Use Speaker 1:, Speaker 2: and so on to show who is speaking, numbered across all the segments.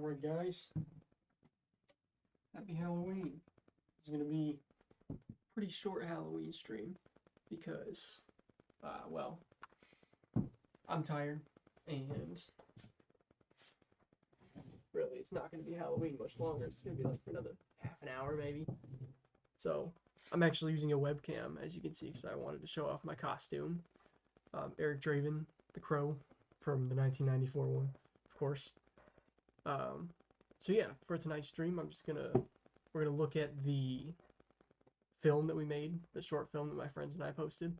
Speaker 1: Alright guys, happy Halloween. It's gonna be a pretty short Halloween stream because, well, I'm tired and really it's not gonna be Halloween much longer. It's gonna be like for another half an hour maybe. So I'm actually using a webcam as you can see because I wanted to show off my costume. Eric Draven, the Crow from the 1994 one, of course. So yeah, for tonight's stream, we're gonna look at the film that we made, the short film that my friends and I posted,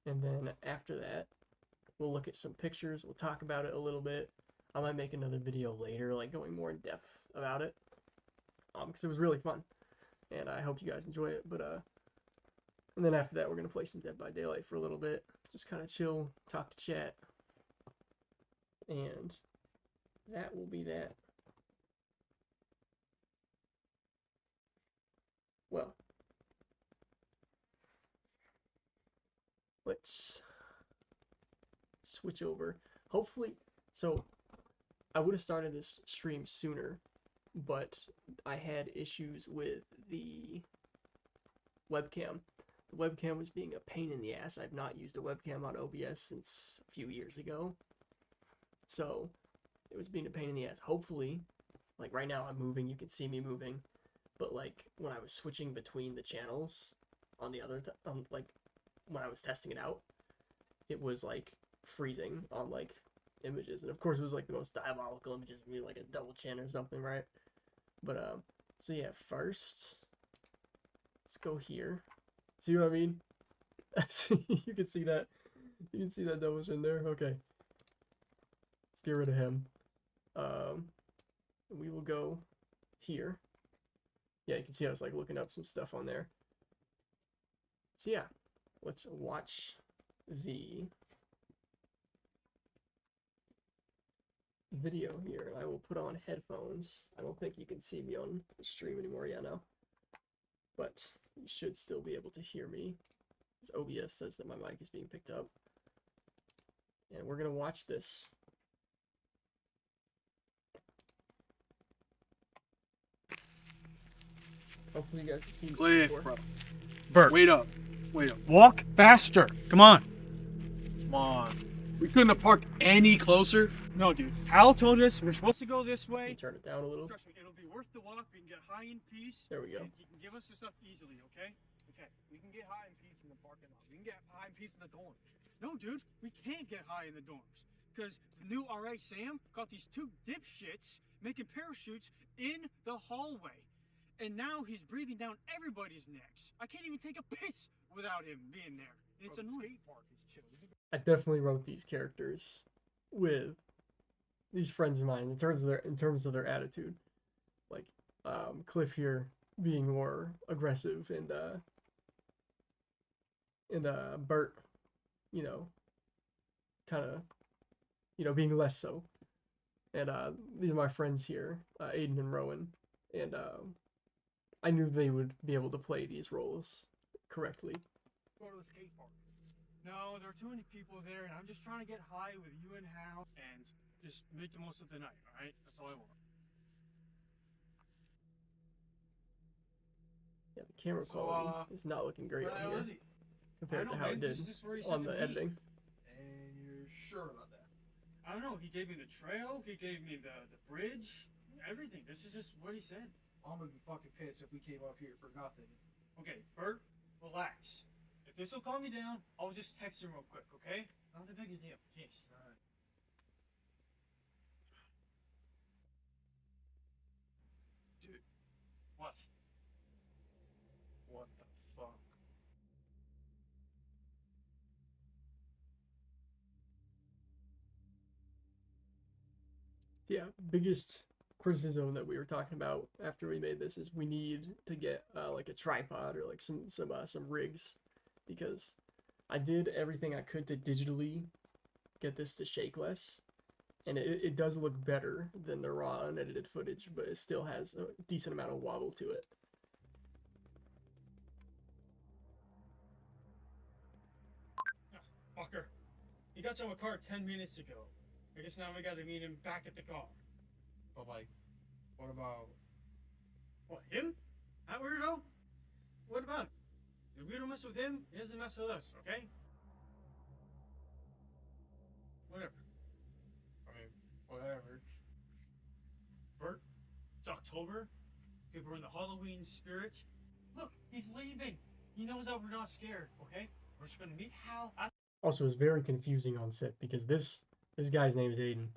Speaker 1: and then after that, we'll look at some pictures. We'll talk about it a little bit. I might make another video later, like going more in depth about it, because it was really fun, and I hope you guys enjoy it. And then after that, we're gonna play some Dead by Daylight for a little bit, just kind of chill, talk to chat, and that will be that. Well, let's switch over. Hopefully, so I would have started this stream sooner, but I had issues with the webcam. The webcam was being a pain in the ass. I've not used a webcam on OBS since a few years ago, so it was being a pain in the ass. Hopefully, like right now I'm moving, you can see me moving, but like when I was switching between the channels on the other, like when I was testing it out, it was like freezing on like images, and of course it was like the most diabolical images, maybe like a double chin or something, right? But so yeah, first let's go here. See what I mean? You can see that. You can see that double chin there. Okay, let's get rid of him. We will go here. Yeah, you can see I was like looking up some stuff on there. So yeah, let's watch the video here. I will put on headphones. I don't think you can see me on the stream anymore, yeah, no. But you should still be able to hear me, as OBS says that my mic is being picked up. And we're gonna watch this. Hopefully you guys have seen this
Speaker 2: Cliff,
Speaker 1: before.
Speaker 2: bro.
Speaker 3: Bert,
Speaker 2: Wait up. Wait up.
Speaker 3: walk faster. Come on.
Speaker 2: Come on. We couldn't have parked any closer.
Speaker 3: No, dude. Al told us we're supposed to go this
Speaker 1: Can you
Speaker 3: way.
Speaker 1: turn it down a little?
Speaker 3: Trust me, it'll be worth the walk. We can get high in peace.
Speaker 1: There we go.
Speaker 3: And he can give us the stuff easily, okay? Okay. We can get high in peace in the parking lot. We can get high in peace in the dorms. No, dude. We can't get high in the dorms. Because the new RA Sam got these two dipshits making parachutes in the hallway. And now he's breathing down everybody's necks. I can't even take a piss without him being there. And it's annoying.
Speaker 1: I definitely wrote these characters with these friends of mine in terms of their attitude. Like Cliff here being more aggressive and Bert, you know, kind of, being less so. And these are my friends here, Aiden and Rowan, and I knew they would be able to play these roles correctly.
Speaker 3: Go to the skate park. No, there are too many people there, and I'm just trying to get high with you and Hal and just make the most of the night, alright? That's all I want.
Speaker 1: Yeah, the camera quality is not looking great on here compared to how it did on the editing.
Speaker 2: And you're sure about that?
Speaker 3: I don't know, he gave me the trail, he gave me the bridge, everything. This is just what he said.
Speaker 2: I'm gonna be fucking pissed if we came up here for nothing.
Speaker 3: Okay, Bert, relax. If this will calm me down, I'll just text him real quick, okay? Not that big a deal. Jeez. Alright.
Speaker 2: Dude,
Speaker 3: What?
Speaker 2: what the fuck?
Speaker 1: Yeah, biggest criticism that we were talking about after we made this is we need to get like a tripod or like some rigs, because I did everything I could to digitally get this to shake less, and it does look better than the raw unedited footage, but it still has a decent amount of wobble to it.
Speaker 3: Fucker. He got to my car 10 minutes ago. I guess now we gotta meet him back at the car.
Speaker 2: But like, What about?
Speaker 3: What, him? That weirdo? What about him? If we don't mess with him, he doesn't mess with us, okay? Whatever.
Speaker 2: I mean, whatever.
Speaker 3: Bert, it's October. People are in the Halloween spirit. Look, he's leaving. He knows that we're not scared, okay? We're just gonna meet Hal at
Speaker 1: Also, it's very confusing on set because this guy's name is Aiden,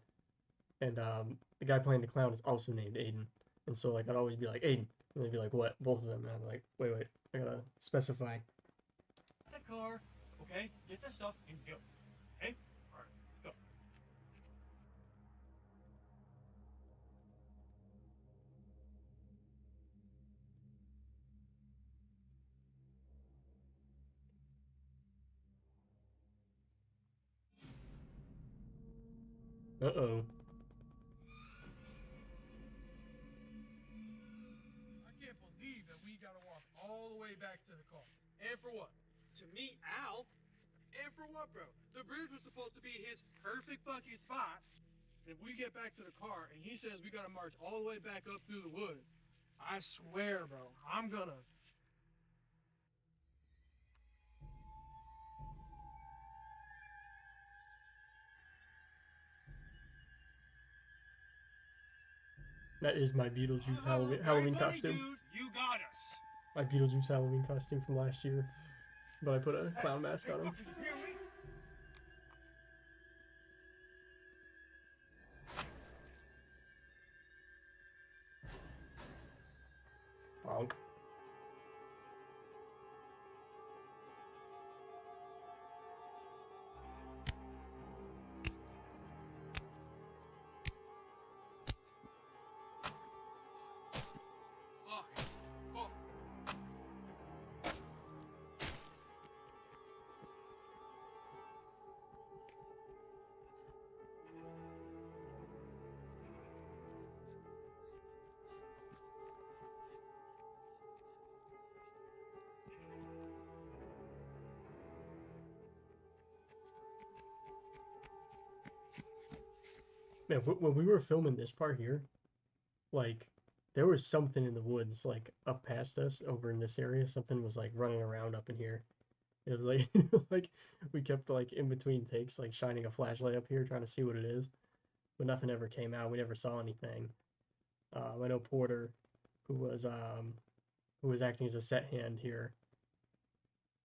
Speaker 1: and the guy playing the clown is also named Aiden, and so like I'd always be like Aiden, and they'd be like what? Both of them, and I'm like wait, I gotta specify.
Speaker 3: the car, okay? Get the stuff and go, okay? Alright, let's go.
Speaker 1: Uh-oh.
Speaker 3: I can't believe that we gotta walk all the way back to the car. And for what? To meet Al? And for what, bro? The bridge was supposed to be his perfect fucking spot. If we get back to the car and he says we gotta march all the way back up through the woods, I swear, bro, I'm gonna.
Speaker 1: That is my Beetlejuice
Speaker 3: Very
Speaker 1: Halloween
Speaker 3: funny,
Speaker 1: costume.
Speaker 3: dude. You got us.
Speaker 1: My Beetlejuice Halloween costume from last year, but I put a clown mask on him.
Speaker 3: Fucking hear me?
Speaker 1: Bonk.
Speaker 3: Fuck. Fuck.
Speaker 1: Man, when we were filming this part here, like there was something in the woods like up past us over in this area. Something was like running around up in here. It was like like we kept like in between takes like shining a flashlight up here trying to see what it is, but nothing ever came out. We never saw anything. I know Porter, who was acting as a set hand here,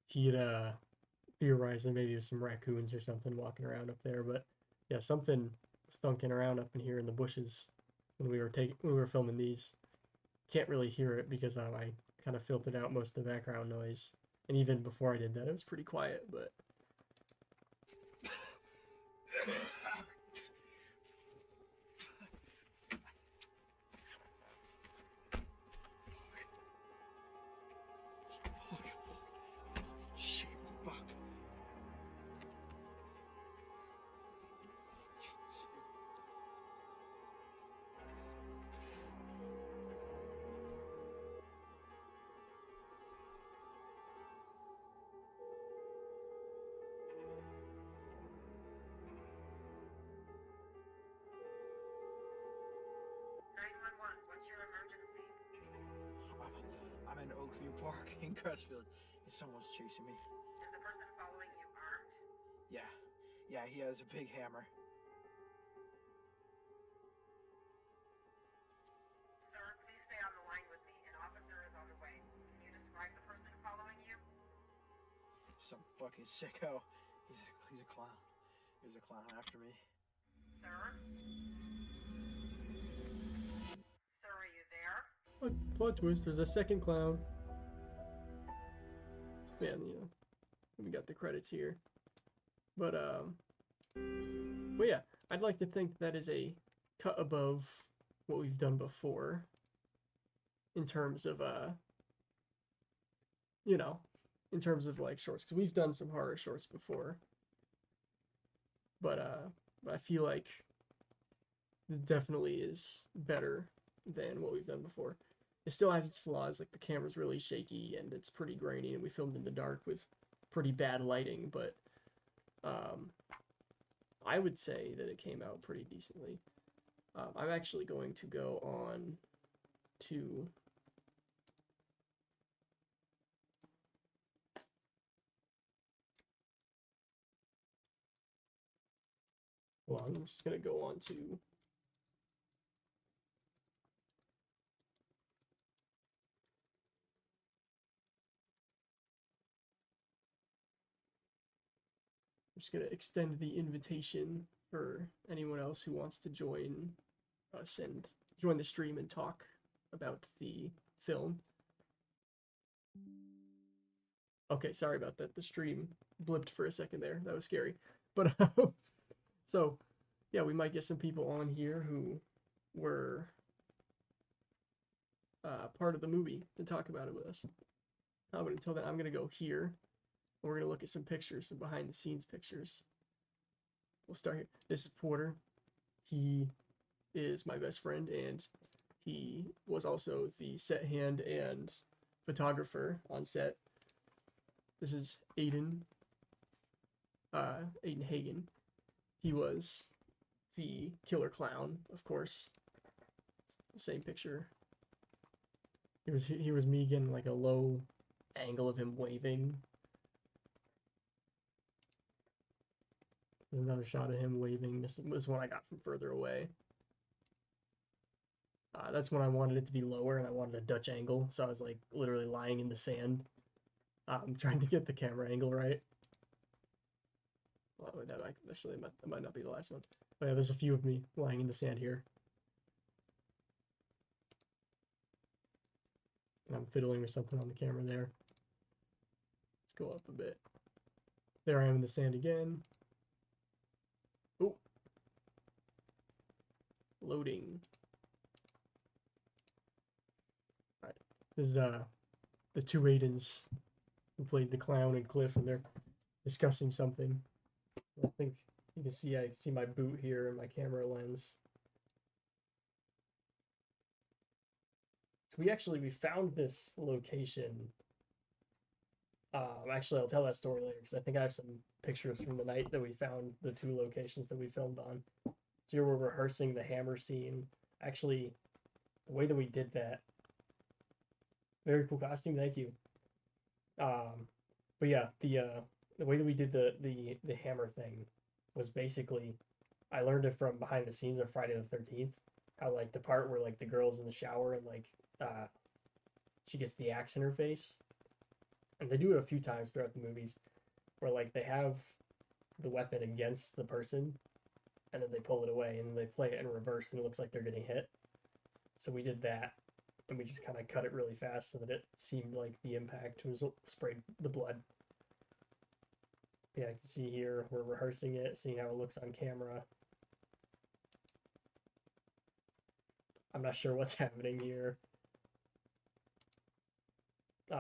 Speaker 1: he had theorized that maybe it was some raccoons or something walking around up there, but yeah, something was thunking around up in here in the bushes when we were filming these. Can't really hear it because I kind of filtered out most of the background noise, and even before I did that, it was pretty quiet. But
Speaker 3: Shit, fuck.
Speaker 4: What's your emergency?
Speaker 5: I'm in Oakview Park in Crestfield, and someone's chasing me.
Speaker 4: Is the person following you armed?
Speaker 5: Yeah, he has a big hammer.
Speaker 4: Sir, please stay on the line with me. An officer is on the way. Can you describe the person following you?
Speaker 5: Some fucking sicko. He's a clown. There's a clown after me.
Speaker 4: Sir? Sir, are you there?
Speaker 1: plot twist, there's a second clown. Man, you know, we got the credits here. But yeah, I'd like to think that is a cut above what we've done before in terms of you know, in terms of like shorts, because we've done some horror shorts before. But I feel like this definitely is better than what we've done before. It still has its flaws, like the camera's really shaky and it's pretty grainy, and we filmed in the dark with pretty bad lighting, but I would say that it came out pretty decently. I'm actually going to go on to well, I'm just gonna go on to I'm just gonna extend the invitation for anyone else who wants to join us and join the stream and talk about the film. Okay, sorry about that. The stream blipped for a second there. That was scary. But so yeah, we might get some people on here who were part of the movie to talk about it with us. But until then, I'm gonna go here, and we're gonna look at some pictures, some behind the scenes pictures. We'll start here. This is Porter. He is my best friend, and he was also the set hand and photographer on set. This is Aiden. Aiden Hagen. He was the killer clown, of course. It's the same picture. He was me getting like a low angle of him waving. There's another shot of him waving. This was one I got from further away. That's when I wanted it to be lower and I wanted a Dutch angle, so I was like literally lying in the sand. I'm trying to get the camera angle right. Well, that might not be the last one. But yeah, there's a few of me lying in the sand here. And I'm fiddling with something on the camera there. Let's go up a bit. There I am in the sand again. Oh. Loading. Alright. This is the two Aidens who played the clown and Cliff, and they're discussing something. I think you can see I see my boot here and my camera lens. So we found this location. Actually, I'll tell that story later because I think I have some pictures from the night that we found the two locations that we filmed on. So here we're rehearsing the hammer scene. Actually, the way that we did that, very cool costume. Thank you. But yeah, the way that we did the hammer thing was basically I learned it from behind the scenes of Friday the 13th. How like the part where like the girl's in the shower and like she gets the axe in her face. And they do it a few times throughout the movies where like they have the weapon against the person and then they pull it away and they play it in reverse and it looks like they're getting hit. So we did that and we just kind of cut it really fast so that it seemed like the impact was sprayed the blood. Yeah, I can see here we're rehearsing it, seeing how it looks on camera. I'm not sure what's happening here.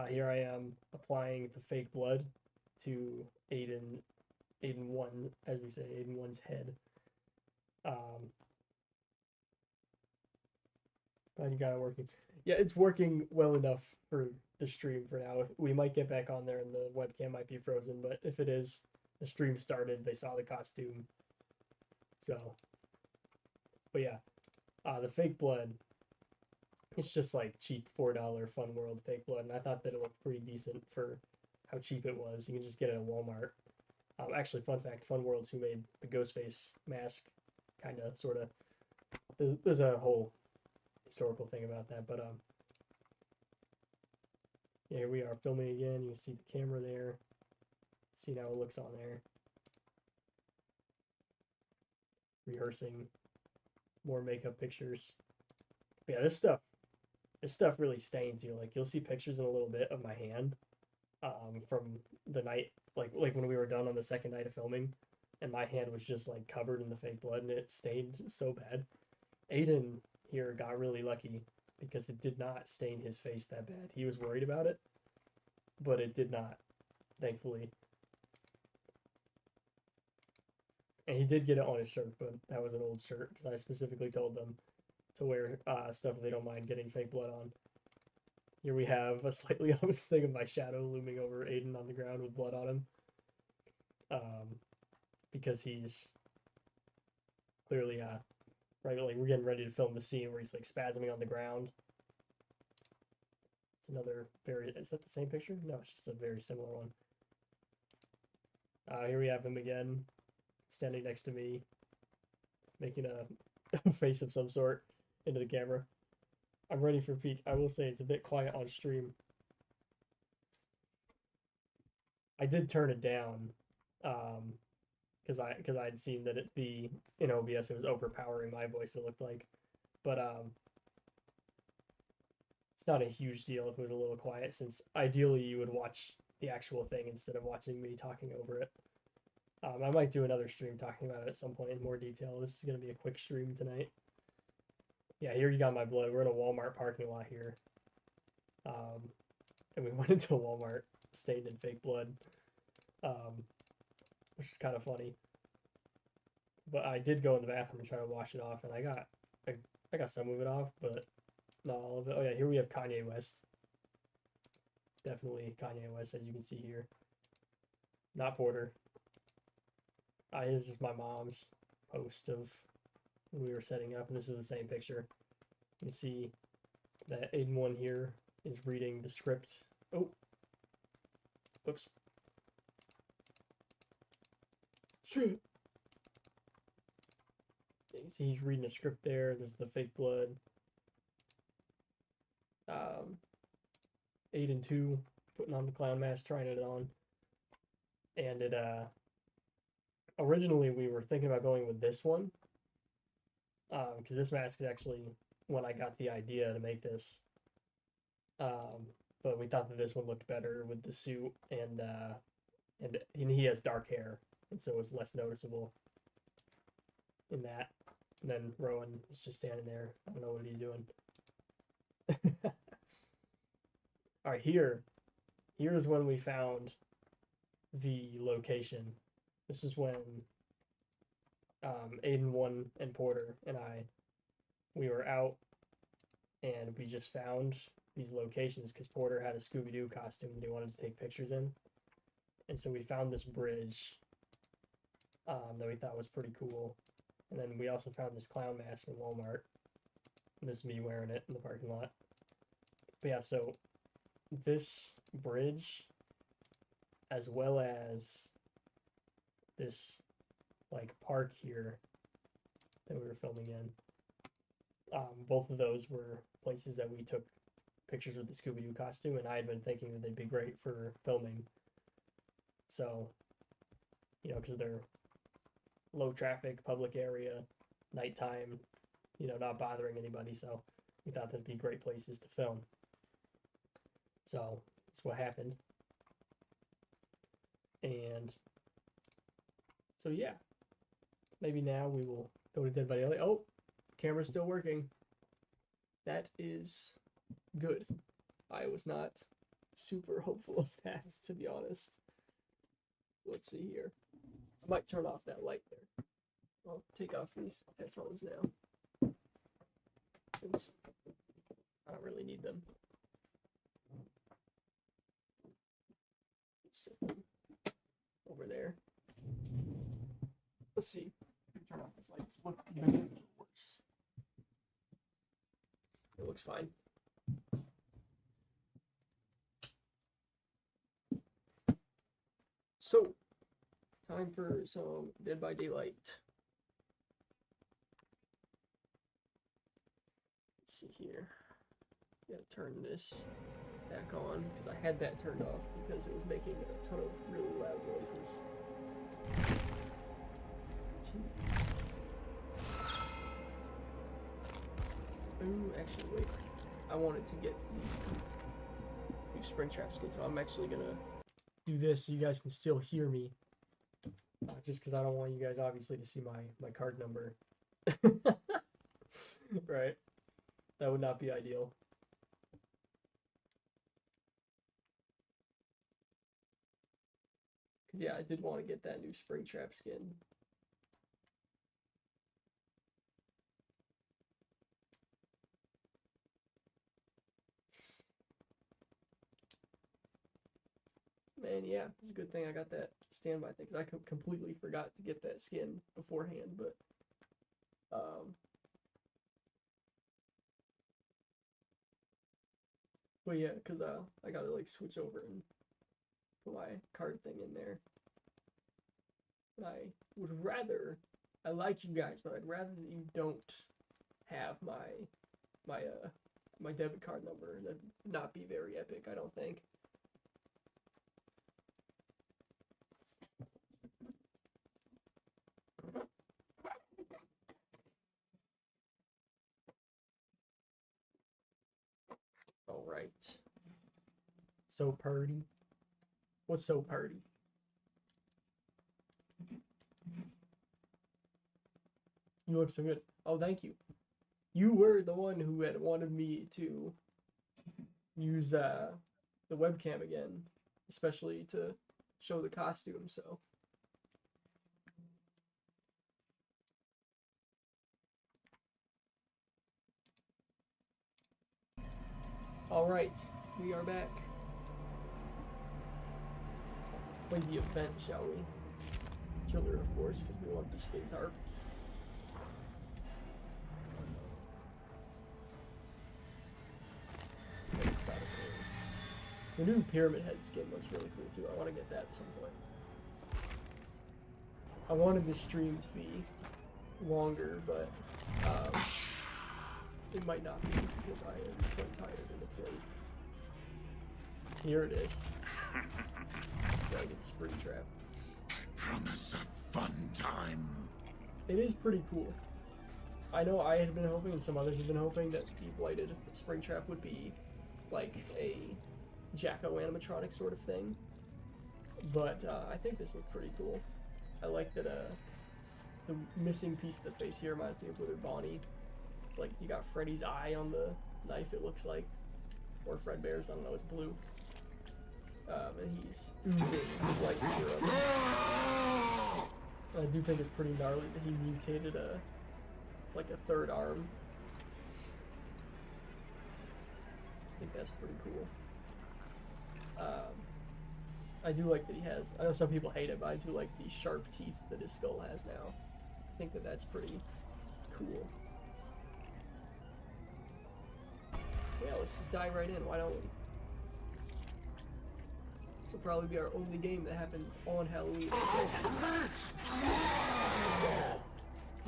Speaker 1: Here I am applying the fake blood to Aiden 1, as we say, Aiden 1's head. Glad you got it working. Yeah, it's working well enough for the stream for now. We might get back on there and the webcam might be frozen, but if it is, the stream started, they saw the costume. So, but yeah, the fake blood, it's just like cheap $4 Fun World fake blood, and I thought that it looked pretty decent for how cheap it was. You can just get it at Walmart. Actually, fun fact, Fun World's who made the Ghostface mask, kind of, sort of. There's a whole historical thing about that, but yeah, here we are filming again. You can see the camera there. See how it looks on there. Rehearsing more makeup pictures. But yeah, this stuff really stains you. Like you'll see pictures in a little bit of my hand from the night, like when we were done on the second night of filming, and my hand was just like covered in the fake blood and it stained so bad. Aiden here got really lucky because it did not stain his face that bad. He was worried about it, but it did not, thankfully. And he did get it on his shirt, but that was an old shirt because I specifically told them to wear stuff if they don't mind getting fake blood on. Here we have a slightly ominous thing of my shadow looming over Aiden on the ground with blood on him. Because he's clearly right? Like we're getting ready to film the scene where he's like spasming on the ground. It's another very. Is that the same picture? No, it's just a very similar one. Here we have him again, standing next to me, making a face of some sort into the camera. I'm ready for peak. I will say it's a bit quiet on stream. I did turn it down, because I'd seen that it be in OBS it was overpowering my voice. It looked like, but it's not a huge deal if it was a little quiet, since ideally you would watch the actual thing instead of watching me talking over it. I might do another stream talking about it at some point in more detail. This is gonna be a quick stream tonight. Yeah, here you got my blood. We're in a Walmart parking lot here. And we went into a Walmart stained in fake blood, which is kind of funny. But I did go in the bathroom and try to wash it off, and I got some of it off, but not all of it. Oh yeah, here we have Kanye West. Definitely Kanye West, as you can see here. Not Porter. This is just my mom's post of when we were setting up, and this is the same picture. You can see that Aiden 1 here is reading the script. Oh, whoops. Shit. You can see he's reading a script there. There's the fake blood. Aiden 2 putting on the clown mask, trying it on. And it, originally we were thinking about going with this one. Because this mask is actually when I got the idea to make this. But we thought that this one looked better with the suit, and he has dark hair, and so it was less noticeable in that. And then Rowan is just standing there. I don't know what he's doing. All right, here's when we found the location. This is when Aiden 1 and Porter and we were out, and we just found these locations because Porter had a Scooby-Doo costume that he wanted to take pictures in. And so we found this bridge that we thought was pretty cool. And then we also found this clown mask from Walmart. And this is me wearing it in the parking lot. But yeah, so this bridge, as well as this like park here that we were filming in, both of those were places that we took pictures with the Scooby-Doo costume, and I had been thinking that they'd be great for filming. So, you know, because they're low traffic, public area, nighttime, you know, not bothering anybody, so we thought that'd be great places to film. So, that's what happened. And so, yeah. Maybe now we will go to Dead by Daylight. Oh, camera's still working. That is good. I was not super hopeful of that, to be honest. Let's see here. I might turn off that light there. I'll take off these headphones now, since I don't really need them. Sit them over there. Let's see. Turn off this light. It's look even worse. It looks fine. So, time for some Dead by Daylight. Let's see here. Gotta turn this back on because I had that turned off because it was making a ton of really loud noises. Ooh, actually, wait. I wanted to get the new Springtrap skin, so I'm actually gonna do this so you guys can still hear me. Just because I don't want you guys, obviously, to see my card number. Right? That would not be ideal. Because, yeah, I did want to get that new Springtrap skin. Man, yeah, it's a good thing I got that standby thing, because I completely forgot to get that skin beforehand, but But yeah, cause I gotta like switch over and put my card thing in there. And I would rather, I like you guys, but I'd rather that you don't have my debit card number. That'd not be very epic, I don't think. All right. So purdy. What's so purdy? You look so good. Oh, thank you. You were the one who had wanted me to use the webcam again, especially to show the costume, so. Alright, we are back. Let's play the event, shall we? Killer, of course, because we want the spin tarp. The new Pyramid Head skin looks really cool too. I want to get that at some point. I wanted this stream to be longer, but it might not be because I am quite tired and it's late. Here it is. Dragon Springtrap.
Speaker 6: Promise a fun time.
Speaker 1: It is pretty cool. I know I had been hoping, and some others have been hoping, that the Blighted Springtrap would be like a Jacko animatronic sort of thing. But I think this looks pretty cool. I like that the missing piece of the face here reminds me of Withered Bonnie. It's like you got Freddy's eye on the knife, it looks like. Or Fredbear's, I don't know, it's blue. And he's oozing light serum. I do think it's pretty gnarly that he mutated like a third arm. I think that's pretty cool. I do like that he has, I know some people hate it, but I do like the sharp teeth that his skull has now. I think that that's pretty cool. Yeah, let's just dive right in, why don't we? This will probably be our only game that happens on Halloween.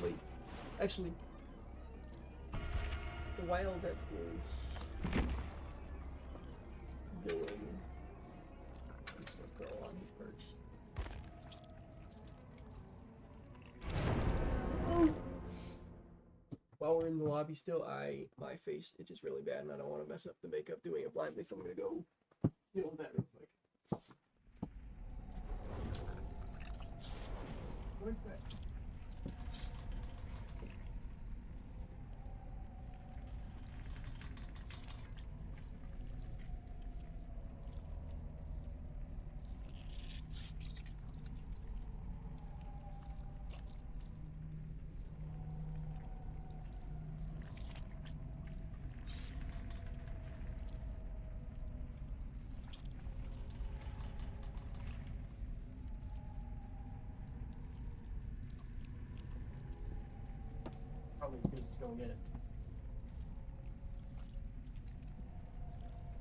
Speaker 1: Wait, actually, while that is going, I'm just gonna put on these perks. While we're in the lobby still, my face itches really bad and I don't want to mess up the makeup doing it blindly, so I'm gonna go deal with that real quick. Where's that? Probably just go and get it.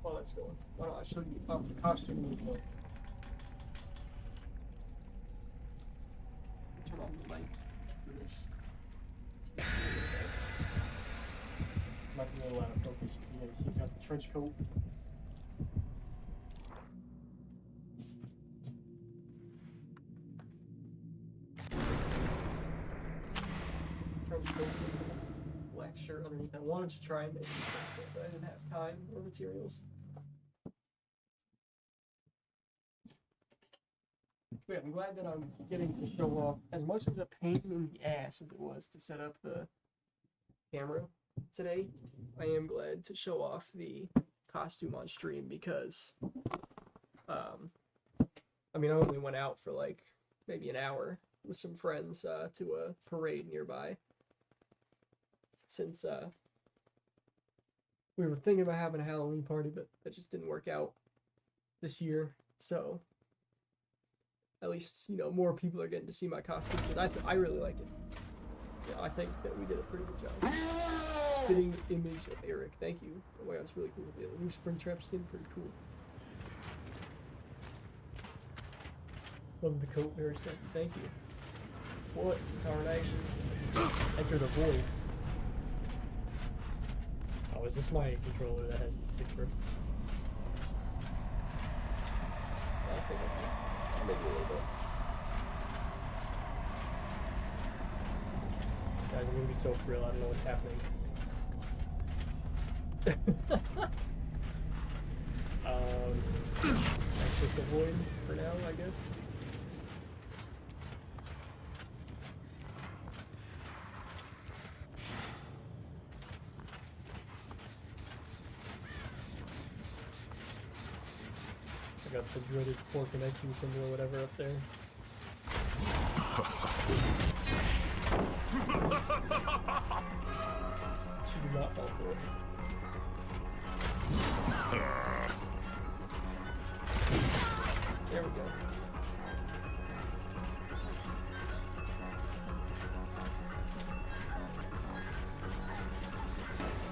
Speaker 1: While that's going, why don't I show you the costume real quick? Turn on the light for this. Might be a little out of focus if you guys see he's got the trench coat. Trench coat, black shirt underneath. I wanted to try and make some stuff, but I didn't have time or materials. But yeah, I'm glad that I'm getting to show off, as much as a pain in the ass as it was to set up the camera today, I am glad to show off the costume on stream because, I mean, I only went out for like maybe an hour with some friends to a parade nearby. Since we were thinking about having a Halloween party, but that just didn't work out this year. So at least, you know, more people are getting to see my costume because I really like it. Yeah, I think that we did a pretty good job. Spitting image of Eric. Thank you. Oh my god, it's really cool. Yeah, the new Springtrap skin, pretty cool. Love the coat, very stuffy. Thank you. What? Power in action. Enter the void.
Speaker 7: Oh, is this my controller that has the stick grip?
Speaker 1: I think I just maybe a little bit.
Speaker 7: Guys, I'm gonna be so for real, I don't know what's happening.
Speaker 1: Exit the void for now, I guess.
Speaker 7: I got the dreaded poor connection symbol or whatever up there.
Speaker 1: She did not fall for it. There we go.